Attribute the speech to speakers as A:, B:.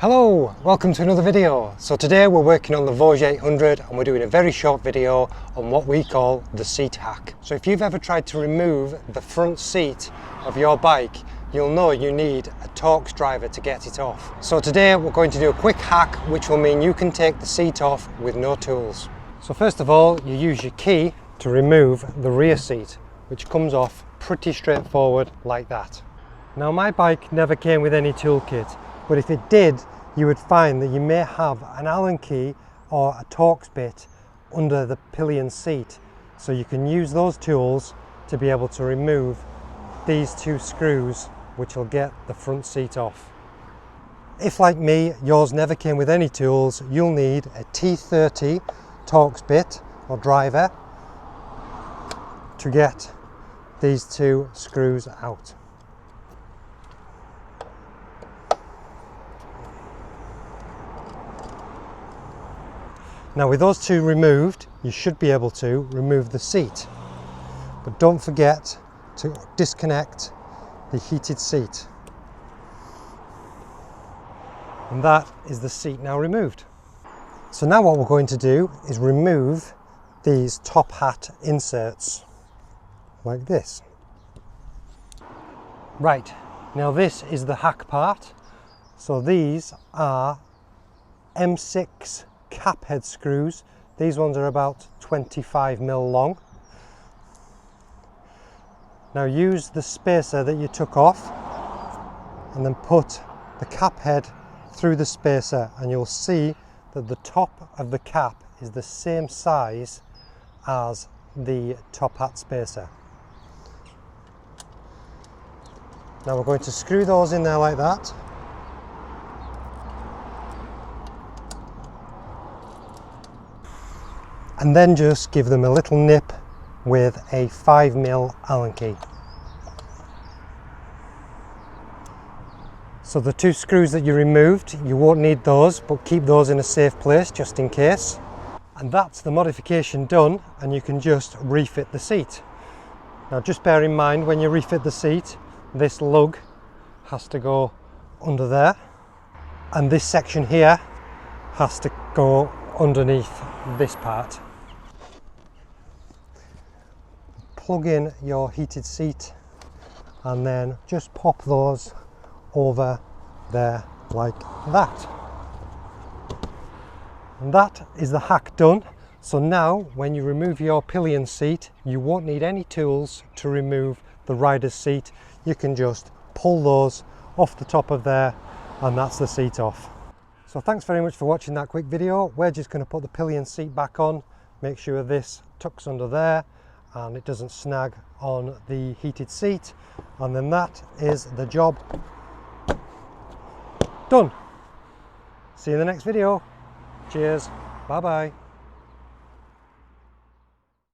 A: Hello, welcome to another video. So today we're working on the Voge 800 and we're doing a very short video on what we call the seat hack. So if you've ever tried to remove the front seat of your bike, you'll know you need a Torx driver to get it off. So today we're going to do a quick hack which will mean you can take the seat off with no tools. So first of all, you use your key to remove the rear seat, which comes off pretty straightforward like that. Now my bike never came with any toolkit, but if it did, you would find that you may have an Allen key or a Torx bit under the pillion seat. So you can use those tools to be able to remove these two screws, which will get the front seat off. If, like me, yours never came with any tools, you'll need a T30 Torx bit or driver to get these two screws out. Now with those two removed, you should be able to remove the seat. But don't forget to disconnect the heated seat. And that is the seat now removed. So now what we're going to do is remove these top hat inserts, like this. Right, now this is the hack part. So these are M6 cap head screws. These ones are about 25mm long. Now use the spacer that you took off and then put the cap head through the spacer, and you'll see that the top of the cap is the same size as the top hat spacer. Now we're going to screw those in there like that. And then just give them a little nip with a 5mm Allen key. So the two screws that you removed, you won't need those, but keep those in a safe place just in case. And that's the modification done, and you can just refit the seat. Now just bear in mind, when you refit the seat, this lug has to go under there, and this section here has to go underneath this part. Plug in your heated seat and then just pop those over there like that. And that is the hack done. So now when you remove your pillion seat, you won't need any tools to remove the rider's seat. You can just pull those off the top of there and that's the seat off. So thanks very much for watching that quick video. We're just going to put the pillion seat back on. Make sure this tucks under there and it doesn't snag on the heated seat, and then that is the job done. See you in the next video. Cheers, bye bye.